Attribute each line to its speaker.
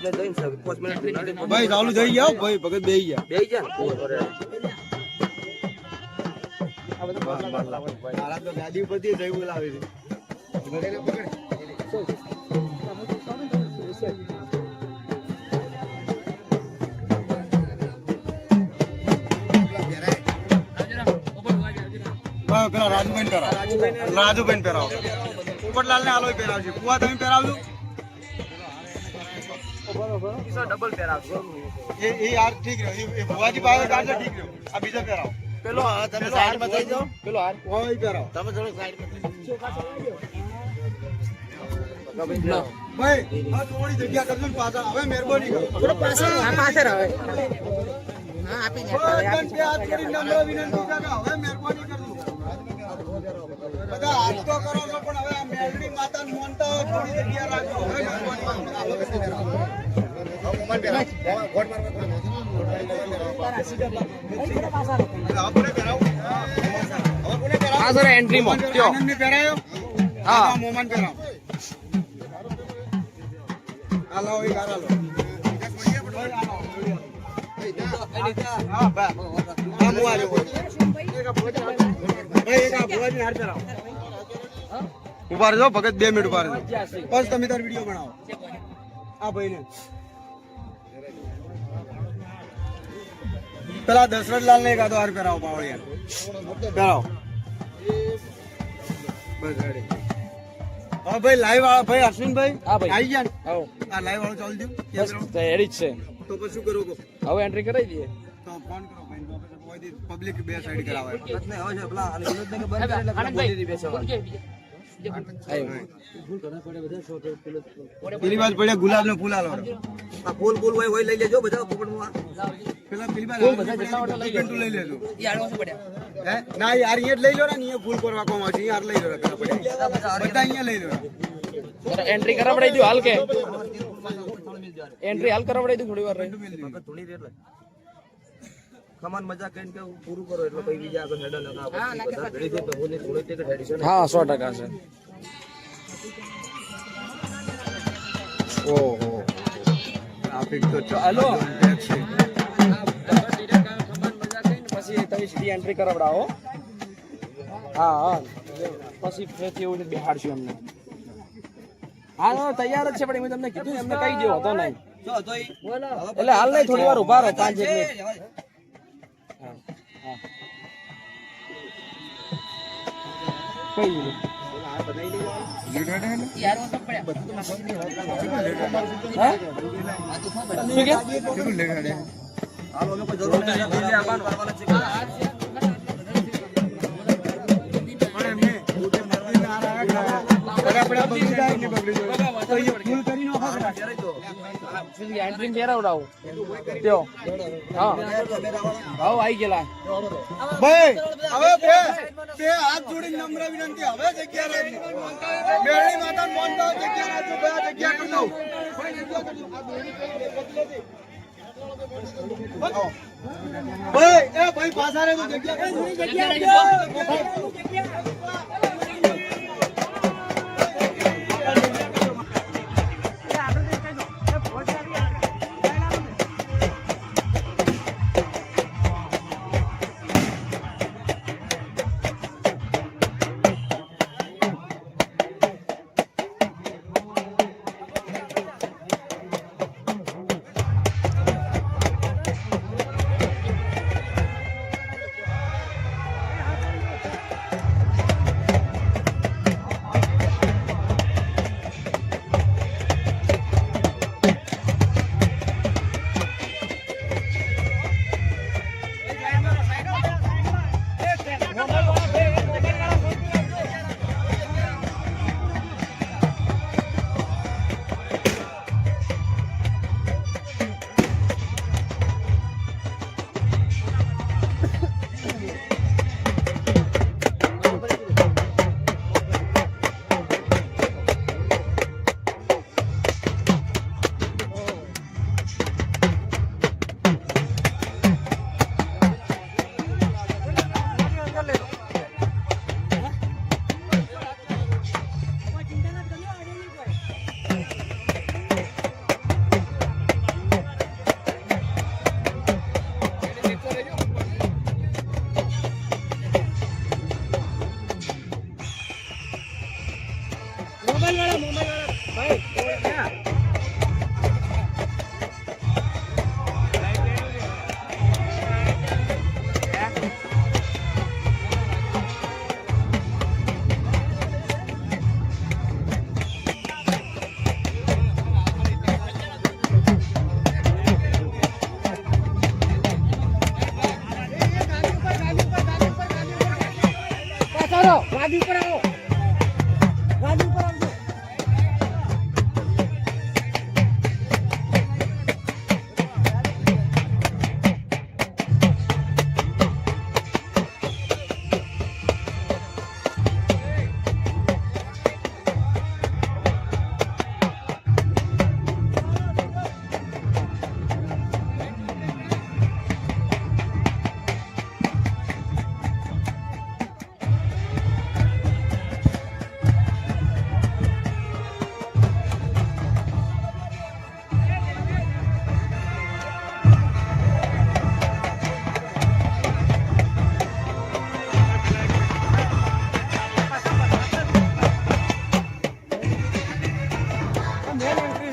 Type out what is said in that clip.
Speaker 1: એટલે જઈને 5 મિનિટ
Speaker 2: ભાઈ ચાલુ થઈ ગયા ભાઈ ભગત બેહી ગયા તારા તો ગાડી ઉપરથી જઈ બોલાવે છે પેલા રાજુબેન પહેરાવો પોપટલાલ ને આલો પહેરાવજો કુવા તમે પહેરાવજો ડબલ પહેરાવજો એ યાર ઠીક રહ્યો એ ભુવાજી પાસે કાઢજો ઠીક રહ્યો આ બીજા પહેરાવો પેલો તમે સાઈડ માં થઈ જાઓ પેલો હાર ઓય પહેરાવો તમે થોડો સાઈડ માં ભાઈ આ થોડી જગ્યા કરજો ને પાછા હવે મહેરબાની કરો થોડો પાછળ આવે હા આપી દે આ થોડી નમ્ર વિનંતી છે કે હવે મહેરબાની કરજો બધા હાથ તો કરો છો પણ હવે આ મેલડી માતાને મોનતા હોય થોડી જગ્યા રાખો હવે મહેરબાની એન્ટ્રી માં પહેરાયો હા મોમન પહેરાવ હાલો એ ગારાલો હા બા આ મુઆજો ઉભા રહેજો ભગત 2 મિનિટ ઉભા રહેજો બસ તમે તાર વિડીયો બનાવો આ ભાઈને પેલા દશરથલાલ ને કાદો હાર પહેરાવો પાવળિયા પહેરાવો બસ રેડી હા ભાઈ લાઈવ વાળા ભાઈ અશ્વિનભાઈ આવી ગયા ને આ લાઈવ વાળો ચાલુ દો રેડી જ છે તો પછી શું કરો હવે એન્ટ્રી કરાવી દઈએ તો ફોન કરો ભાઈ પબ્લિક બે સાઈડ કરાવે પેલી વાત પડે ગુલાબ નો ફૂલ આલો આ ફૂલ હોય હોય લઈ લેજો બધા પોપટમાં પેલા પેલી વાત લઈ લેજો હે ના યાર એ લઈ લો ને એ ફૂલ કરવા કોમ છે યાર લઈ લો બધા અહીંયા લઈ લો એન્ટ્રી કરાવડાઈ દો હાલ કે એન્ટ્રી હાલ કરાવડાઈ દો થોડી વાર રહી થોડી રેટ ખમાન મજા કઈને કે પૂરું કરો એટલે પછી બીજા આગળ હેડર લગાવો બધા ભેળી દે તો બોલે થોડી તે ટ્રેડિશન હા 100% છે ઓહો ટ્રાફિક તો ચાલો ખમાન મજા કઈને પછી તમે સીધી એન્ટ્રી કરાવડાવો હા પછી ફેરથી એવું બેહાડશું અમને હા તૈયાર જ છે પણ મેં તમને કીધું એમને કહી દેવો હતો નહીં એટલે હાલ નહીં થોડી વાર ઉભા રહો 5 મિનિટ આવી ગયેલા ભાઈ હવે બે હાથ જોડી નમ્ર વિનંતી હવે જગ્યા રાખી મેળી માતા મોનતા જગ્યા રાખજો બે જગ્યા કરી દઉં ભાઈ એ ભાઈ પાછા રે જગ્યા
Speaker 1: ગાડી ઉપર આવો, ગાડી ઉપર આવજો. Main entry